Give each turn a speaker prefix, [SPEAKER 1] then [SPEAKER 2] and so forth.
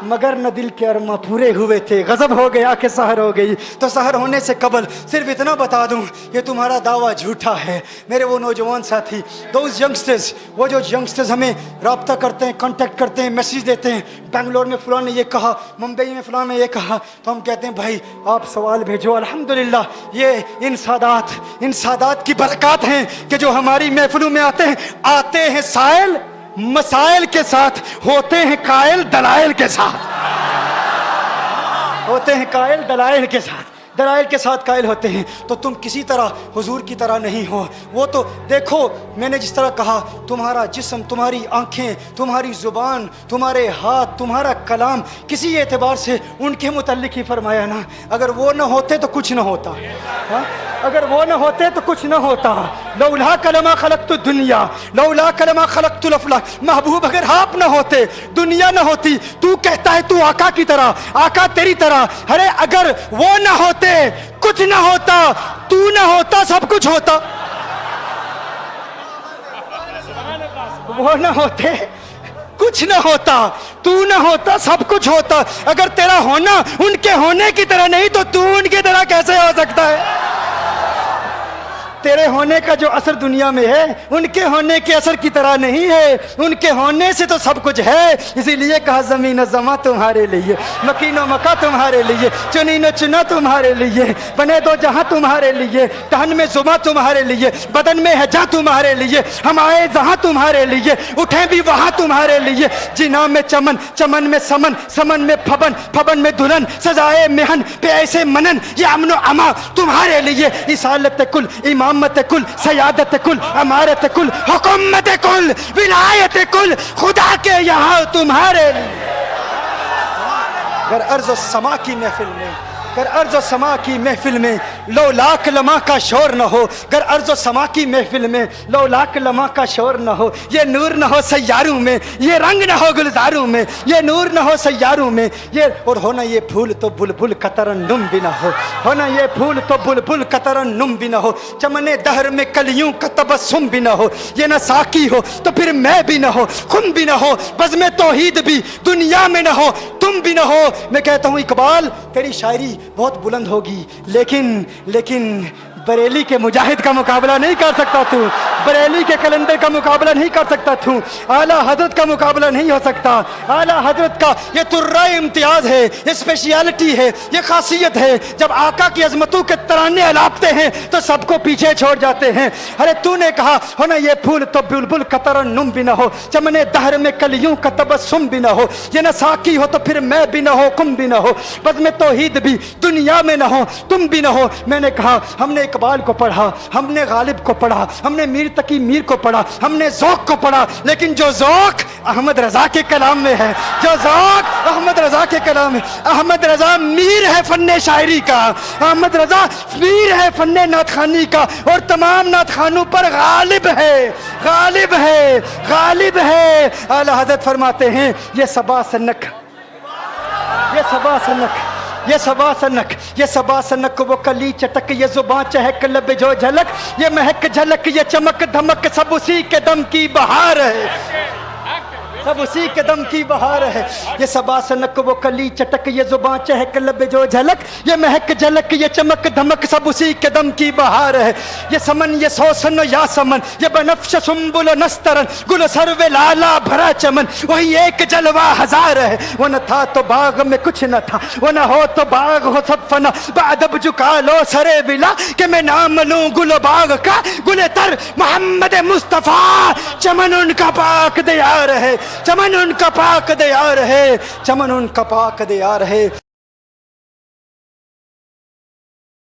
[SPEAKER 1] मगर न दिल के अरमा पूरे हुए थे, गजब हो गया कि सहर हो गई। तो सहर होने से कबल सिर्फ इतना बता दूं, ये तुम्हारा दावा झूठा है। मेरे वो नौजवान साथी, दोज यंगस्टर्स, वो जो यंगस्टर्स हमें रब्ता करते हैं, कांटेक्ट करते हैं, मैसेज देते हैं, बेंगलोर में फलां ने ये कहा, मुंबई में फलां ने ये कहा, तो हम कहते हैं भाई आप सवाल भेजो। अल्हम्दुलिल्लाह ये इन सादात की बरकत हैं कि जो हमारी महफिलों में आते हैं साइल मसाइल के साथ, होते हैं कायल दलाइल के साथ, होते हैं कायल दलाइल के साथ, दलाइल के साथ कायल होते हैं। तो तुम किसी तरह हुजूर की तरह नहीं हो। वो तो देखो, मैंने जिस तरह कहा, तुम्हारा जिस्म, तुम्हारी आंखें, तुम्हारी जुबान, तुम्हारे हाथ, तुम्हारा कलाम, किसी एतबार से उनके मुतल्लिक ही फरमाया ना, अगर वो न होते तो कुछ न होता। हा? अगर वो न होते तो कुछ न होता। लौला कलमा खलक़तु दुनिया, लौला कलमा खलक़तुल अफ़लाक। महबूब अगर आप न होते, दुनिया न होती, तू कहता है तू आका की तरह, आका तेरी तरह। अरे अगर वो न होते कुछ न होता, तू न होता सब कुछ होता। वो न होते कुछ न होता, तू न होता सब कुछ होता। अगर तेरा होना उनके होने की तरह नहीं तो तू उनकी तरह कैसे हो सकता है? तेरे होने का जो असर दुनिया में है उनके होने के असर की तरह नहीं है। उनके होने से तो सब कुछ है। इसीलिए कहा ज़मीन ज़मा तुम्हारे लिए, मकीनो मका तुम्हारे लिए, चुनी न चुना तुम्हारे लिए, बने दो जहां तुम्हारे लिए, तहन में जुमा तुम्हारे लिए, बदन में है जा तुम्हारे लिए, हम आए जहां तुम्हारे लिए, उठे भी वहां तुम्हारे लिए। जिना में चमन, चमन में समन, समन में फबन, फबन में दुल्हन, सजाए मेहन पे ऐसे मनन, ये अमनो अमा तुम्हारे लिए। इसालत कुल, इमामत कुल, सयादत कुल, अमारत कुल, हुकूमत कुल, विलायत कुल, खुदा के यहाँ तुम्हारे लिए। अगर अर्ज़ समा की महफिल में, अगर अर्ज़ समा की महफिल में लो लाख लमा का शोर न हो, अगर अर्ज़ समा की महफिल में लो लाख लमा का शोर न हो, ये नूर न हो सैयारों में, ये रंग न हो गुलजारों में, ये नूर न हो सैयारों में, ये और होना ये फूल तो बुलबुल का तरन्नुम भी न हो, होना ये फूल तो बुलबुल का तरन्नुम भी न हो, चमने दहर में कलियों का तबस्सुम भी न हो, ये न साकी हो तो फिर मैं भी न हो, खुम भी न हो, बज़्म तौहीद भी दुनिया में न हो, तुम भी न हो। मैं कहता हूँ इकबाल, तेरी शायरी बहुत बुलंद होगी, लेकिन बरेली के मुजाहिद का मुकाबला नहीं कर सकता तू, बरेली के कलंदर का मुकाबला नहीं कर सकता तू, आला हजरत का मुकाबला नहीं हो सकता। आला हजरत का ये तुर्रा इम्तियाज है, ये स्पेशलिटी है, ये खासियत है। जब आका की अजमतों के तराने अलापते हैं तो सबको पीछे छोड़ जाते हैं। अरे तूने कहा हो ना ये फूल तो बुलबुल का तरन्नुम भी ना हो, चमने दहर में कलियों का तबस्सुम भी ना हो, ये न साकी हो तो फिर मैं भी ना हो, कुम भी ना हो, बज़्म तौहीद भी दुनिया में ना हो, तुम भी ना हो। मैंने कहा हमने इकबाल को पढ़ा, हमने गालिब को पढ़ा, हमने मीर तकी मीर को पढ़ा, हमने ज़ौक़ को पढ़ा, लेकिन जो ज़ौक़ अहमद रज़ा के कलाम में है, जो ज़ौक़ अहमद रज़ा के कलाम में, अहमद रज़ा मीर है फन्ने शायरी का, अहमद रज़ा मीर है फन्ने नातखानी का, और तमाम नातखानों पर गालिब है, गालिब है, गालिब है। आला हज़रत फरमाते हैं ये सबा सनक, ये सबा सनक, ये सबा सनक, ये सबा सनक, वो कली चटक, ये जुबां चहक, लब जो झलक, ये महक झलक, ये चमक धमक, सब उसी के दम की बहार है, सब उसी के दम की बहार है। ये सबा सनक, वो कली चटक, ये जुबां चहक, लब जो झलक, ये महक झलक, ये चमक धमक, सब उसी के दम की बहार है। ये समन, ये सोसन या समन, ये बनफ्श सुम्बुल नस्तरन, गुल सर्वे लाला भरा चमन, वही एक जलवा हजार है। वो न था तो बाग में कुछ न था, वो न हो तो बाग हो सब फना, बादब झुका लो सरे विला कि मैं नाम लूं गुल बाग का, गुले तर मोहम्मद मुस्तफ़ा, चमन उनका पाक दियार है, चमन उनका पाक दियार है, चमन उनका पाक दियार है।